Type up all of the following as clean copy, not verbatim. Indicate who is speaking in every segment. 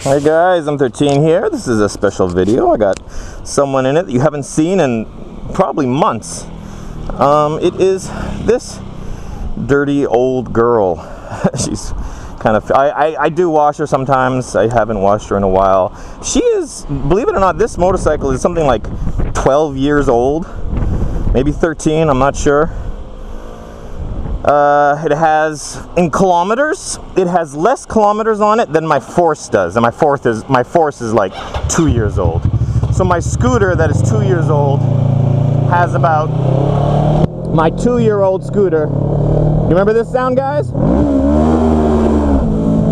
Speaker 1: Hey guys, M13 here. This is a special video. I got someone in it that you haven't seen in probably months. It is this dirty old girl. She's kind of, I do wash her sometimes. I haven't washed her in a while. She is, believe it or not, this motorcycle is something like 12 years old, maybe 13, I'm not sure. It has, in kilometers, it has less kilometers on it than my Force does, and my Force is like 2 years old. So my scooter that is 2 years old has about, my 2-year-old scooter. You remember this sound, guys?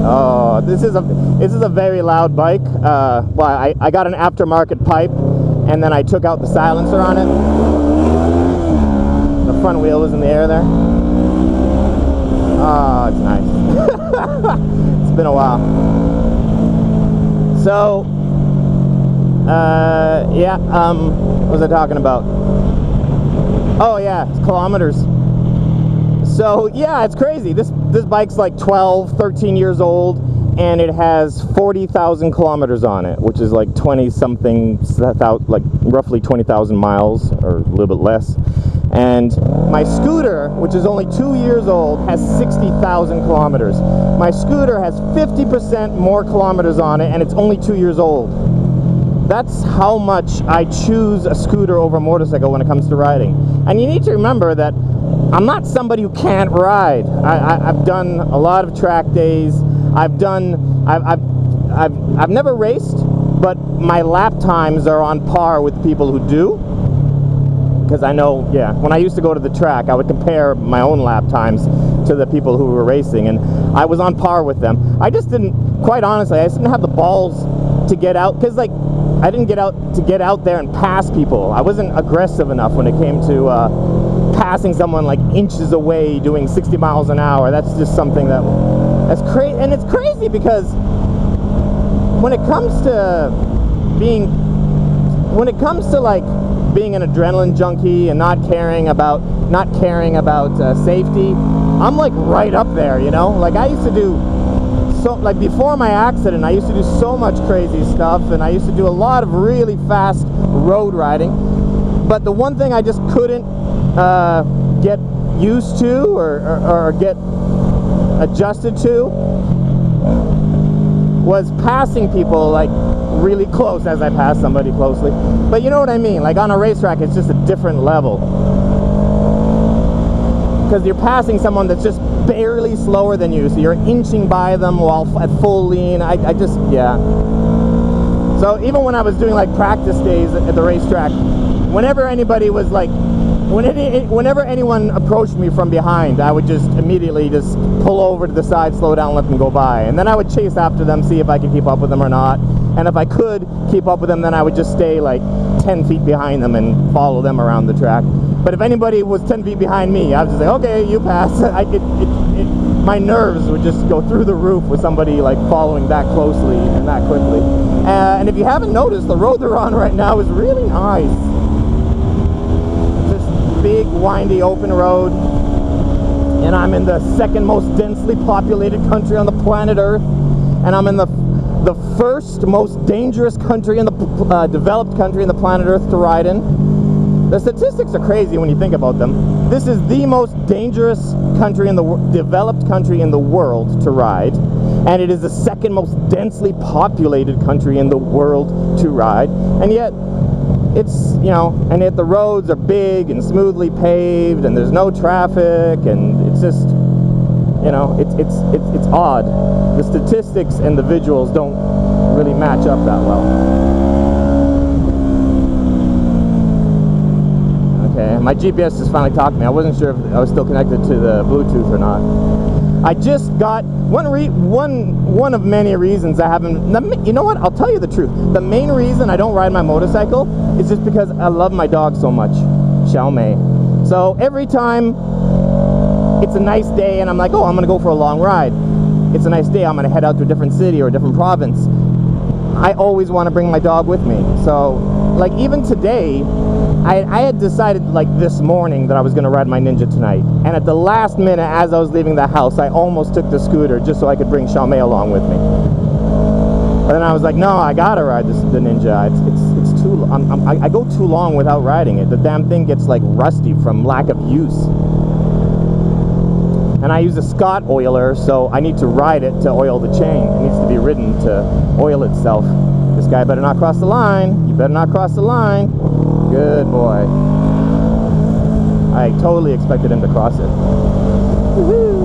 Speaker 1: Oh, this is a very loud bike. Well, I got an aftermarket pipe, and then I took out the silencer on it. The front wheel was in the air there. Oh, it's nice. It's been a while. So, yeah, what was I talking about? Oh yeah, it's kilometers. So yeah, it's crazy. This bike's like 12, 13 years old, and it has 40,000 kilometers on it, which is like 20-something, like roughly 20,000 miles, or a little bit less. And my scooter, which is only 2 years old, has 60,000 kilometers. My scooter has 50% more kilometers on it, and it's only 2 years old. That's how much I choose a scooter over a motorcycle when it comes to riding. And you need to remember that I'm not somebody who can't ride. I've done a lot of track days. I've never raced, but my lap times are on par with people who do. Because I know, yeah, when I used to go to the track, I would compare my own lap times to the people who were racing, and I was on par with them. I just didn't, quite honestly, I just didn't have the balls to get out, because like, I didn't get out there and pass people. I wasn't aggressive enough when it came to passing someone like inches away doing 60 miles an hour. That's just something that's crazy. And it's crazy because when it comes to like being an adrenaline junkie and not caring about safety, I'm like right up there, you know. Like I used to do like before my accident, I used to do so much crazy stuff, and I used to do a lot of really fast road riding. But the one thing I just couldn't get used to or get adjusted to was passing people like really close as I pass somebody closely. But you know what I mean? Like on a racetrack, it's just a different level. Because you're passing someone that's just barely slower than you, so you're inching by them while at full lean. I just, yeah. So even when I was doing like practice days at the racetrack, whenever anybody was like, whenever anyone approached me from behind, I would just immediately just pull over to the side, slow down, let them go by. And then I would chase after them, see if I could keep up with them or not. And if I could keep up with them, then I would just stay like 10 feet behind them and follow them around the track. But if anybody was 10 feet behind me, I would just say, okay, you pass. My nerves would just go through the roof with somebody like following that closely and that quickly. And if you haven't noticed, the road they're on right now is really nice. Just big, windy, open road. And I'm in the second most densely populated country on the planet Earth. And I'm in the first most dangerous country in the developed country in the planet Earth to ride in. The statistics are crazy when you think about them. This is the most dangerous country in the developed country in the world to ride, and it is the second most densely populated country in the world to ride. And yet, it's, you know, and yet the roads are big and smoothly paved, and there's no traffic, and it's just, you know, it's odd. The statistics and the visuals don't really match up that well. Okay, my GPS just finally talked to me. I wasn't sure if I was still connected to the Bluetooth or not. I just got one of many reasons I haven't. You know what? I'll tell you the truth. The main reason I don't ride my motorcycle is just because I love my dog so much, Xiao Mei. So every time it's a nice day and I'm like, oh, I'm gonna go for a long ride. It's a nice day, I'm gonna head out to a different city or a different province. I always want to bring my dog with me. So, like even today, I had decided like this morning that I was going to ride my Ninja tonight, and at the last minute as I was leaving the house, I almost took the scooter just so I could bring Xiao Mei along with me. But then I was like, no, I gotta ride the Ninja. It's too. I go too long without riding it. The damn thing gets like rusty from lack of use. And I use a Scott oiler, so I need to ride it to oil the chain. It needs to be ridden to oil itself. This guy better not cross the line. You better not cross the line. Good boy. I totally expected him to cross it. Woohoo!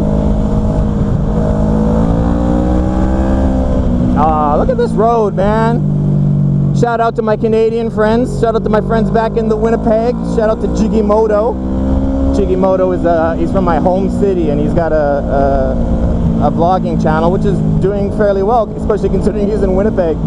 Speaker 1: Ah, look at this road, man. Shout out to my Canadian friends. Shout out to my friends back in the Winnipeg. Shout out to Jiggy Moto. Jiggy Moto is he's from my home city, and he's got a vlogging channel which is doing fairly well, especially considering he's in Winnipeg.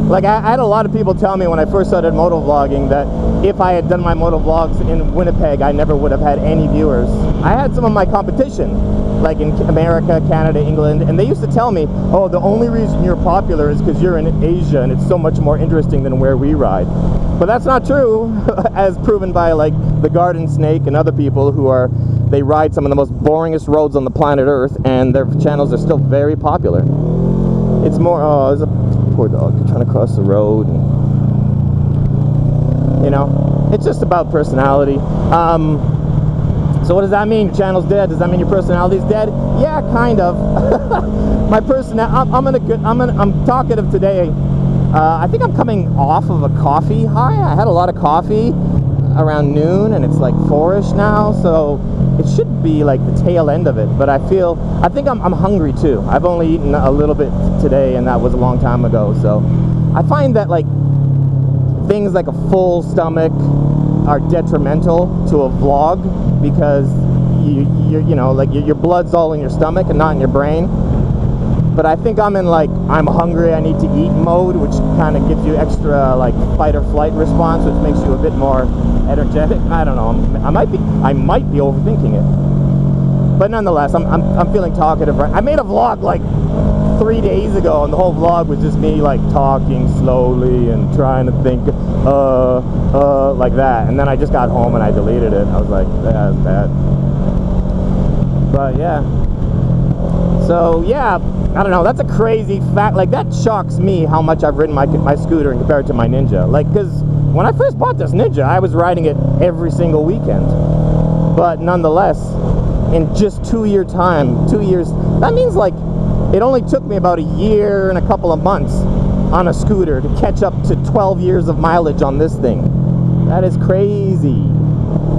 Speaker 1: Like I had a lot of people tell me when I first started moto vlogging that if I had done my moto vlogs in Winnipeg, I never would have had any viewers. I had some of my competition, like in America, Canada, England, and they used to tell me, oh, the only reason you're popular is because you're in Asia and it's so much more interesting than where we ride. But that's not true, as proven by like the Garden Snake and other people they ride some of the most boringest roads on the planet Earth, and their channels are still very popular. It's more, oh, there's a poor dog trying to cross the road, and, you know, it's just about personality. So what does that mean? Your channel's dead? Does that mean your personality's dead? Yeah, kind of. My I'm talkative today. I think I'm coming off of a coffee high. I had a lot of coffee around noon, and it's like 4-ish now, so it should be like the tail end of it. But I think I'm hungry too. I've only eaten a little bit today, and that was a long time ago. So I find that like things like a full stomach are detrimental to a vlog, because you know, like your blood's all in your stomach and not in your brain. But I think I'm in like, I'm hungry, I need to eat mode, which kind of gives you extra like fight or flight response, which makes you a bit more energetic. I don't know, I might be overthinking it. But nonetheless, I'm feeling talkative. I made a vlog like 3 days ago, and the whole vlog was just me like talking slowly and trying to think like that. And then I just got home and I deleted it. I was like, that's bad. But yeah. So yeah, I don't know, that's a crazy fact. Like, that shocks me how much I've ridden my scooter compared to my Ninja. Like, because when I first bought this Ninja, I was riding it every single weekend. But nonetheless, in just 2 years, that means like it only took me about a year and a couple of months on a scooter to catch up to 12 years of mileage on this thing. That is crazy.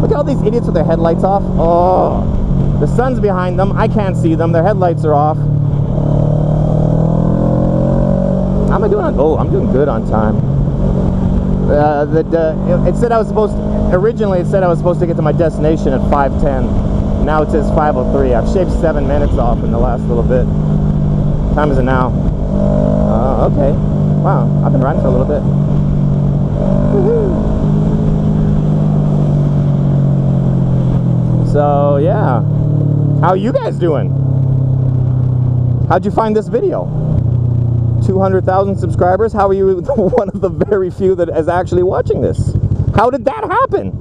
Speaker 1: Look at all these idiots with their headlights off. Oh, the sun's behind them. I can't see them. Their headlights are off. How am I doing? I'm doing good on time. It said I was originally it said I was supposed to get to my destination at 5:10. Now it says 5:03. I've shaved 7 minutes off in the last little bit. What time is it now? Okay. Wow, I've been riding for a little bit. Woohoo! So yeah, how are you guys doing? How'd you find this video? 200,000 subscribers. How are you one of the very few that is actually watching this? How did that happen?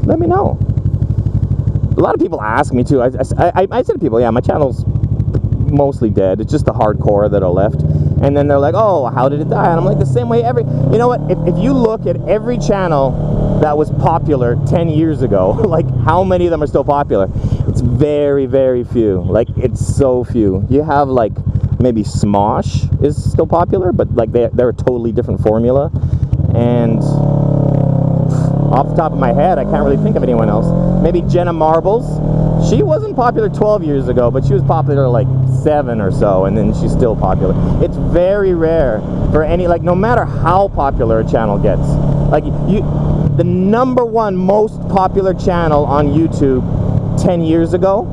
Speaker 1: Let me know. A lot of people ask me too. I said to people, yeah, my channel's mostly dead. It's just the hardcore that are left. And then they're like, oh, how did it die? And I'm like, the same way you know what, if you look at every channel that was popular 10 years ago, like how many of them are still popular? It's very, very few. Like, it's so few. You have like maybe Smosh is still popular, but like they're a totally different formula. And off the top of my head, I can't really think of anyone else. Maybe Jenna Marbles. She wasn't popular 12 years ago, but she was popular like 7 or so, and then she's still popular. It's very rare for any, like, no matter how popular a channel gets. Like, the #1 most popular channel on YouTube 10 years ago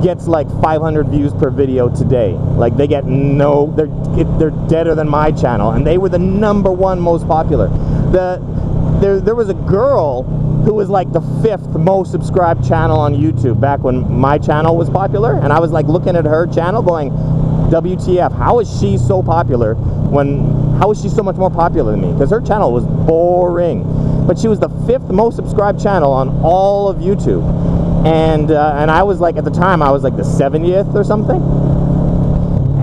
Speaker 1: gets like 500 views per video today. Like, they get they're deader than my channel, and they were the #1 most popular. There was a girl who was like the 5th most subscribed channel on YouTube back when my channel was popular, and I was like looking at her channel going, WTF, how is she so popular how is she so much more popular than me? Because her channel was boring, but she was the 5th most subscribed channel on all of YouTube. And I was like, at the time, I was like the 70th or something.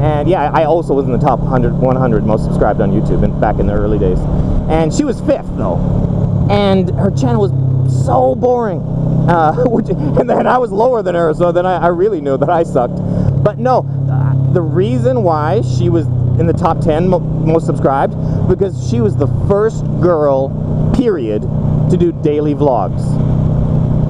Speaker 1: And yeah, I also was in the top 100 most subscribed on YouTube back in the early days. And she was 5th though, and her channel was so boring. And then I was lower than her, so then I really knew that I sucked. But no, the reason why she was in the top 10 most subscribed, because she was the first girl, period, to do daily vlogs.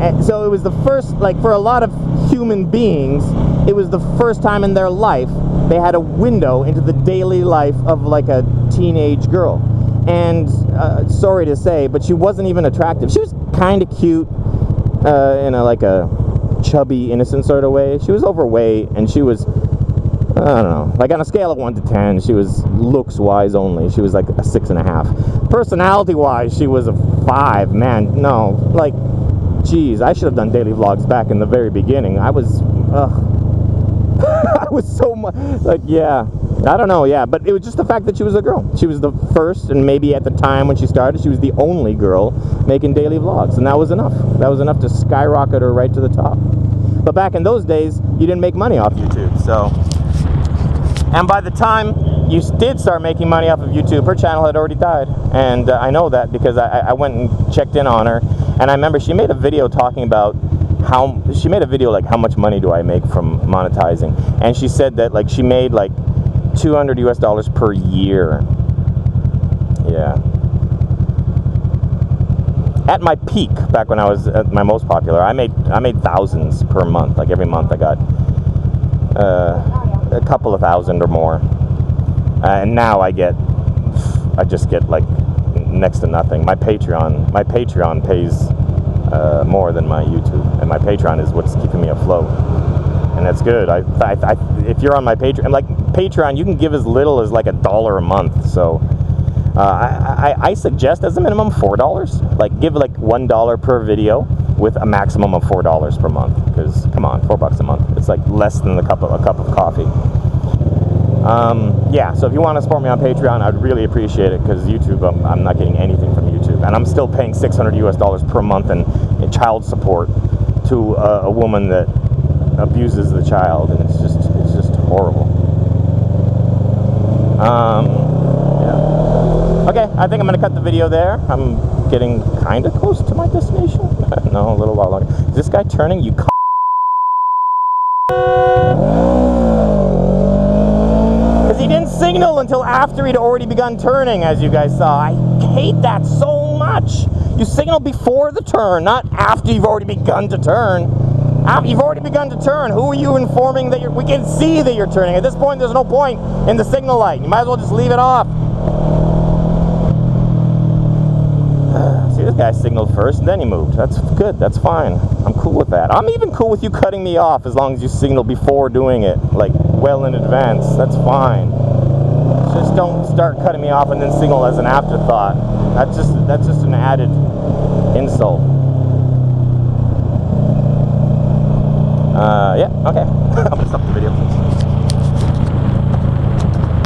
Speaker 1: And so it was the first, like, for a lot of human beings, it was the first time in their life they had a window into the daily life of like a teenage girl. And sorry to say, but she wasn't even attractive. She was kind of cute in like a chubby, innocent sort of way. She was overweight, and she was, I don't know, like on a scale of 1 to 10, she was looks-wise only. She was like a 6.5. Personality-wise, she was a 5. Man, no, like, geez, I should have done daily vlogs back in the very beginning. I was, I was so much, like, yeah, I don't know, yeah, but it was just the fact that she was a girl. She was the first, and maybe at the time when she started, she was the only girl making daily vlogs, and that was enough. That was enough to skyrocket her right to the top. But back in those days, you didn't make money off YouTube, so... And by the time you did start making money off of YouTube, her channel had already died. And I know that because I went and checked in on her. And I remember she made a video talking about like, how much money do I make from monetizing? And she said that, like, she made like $200 US per year. Yeah. At my peak, back when I was at my most popular, I made thousands per month. Like, every month I got a couple of thousand or more, and now I just get like next to nothing. My Patreon pays more than my YouTube, and my Patreon is what's keeping me afloat, and that's good. If you're on my Patreon, and like Patreon, you can give as little as like $1 a month. So I suggest as a minimum $4. Like, give like $1 per video with a maximum of $4 per month, because come on, $4 a month, it's like less than a cup of coffee. Yeah, so if you want to support me on Patreon, I'd really appreciate it, because YouTube, I'm not getting anything from YouTube, and I'm still paying $600 US per month in child support to a woman that abuses the child, and it's just horrible. Yeah. Okay, I think I'm gonna cut the video there. I'm getting kind of close to my destination. No, a little while longer. Is this guy turning? You because he didn't signal until after he'd already begun turning, as you guys saw. I hate that so much. You signal before the turn, not after you've already begun to turn. After you've already begun to turn, who are you informing that we can see that you're turning? At this point, there's no point in the signal light. You might as well just leave it off. See, this guy signaled first, and then he moved. That's good. That's fine. I'm cool with that. I'm even cool with you cutting me off as long as you signal before doing it, like well in advance. That's fine. Just don't start cutting me off and then signal as an afterthought. That's just an added insult.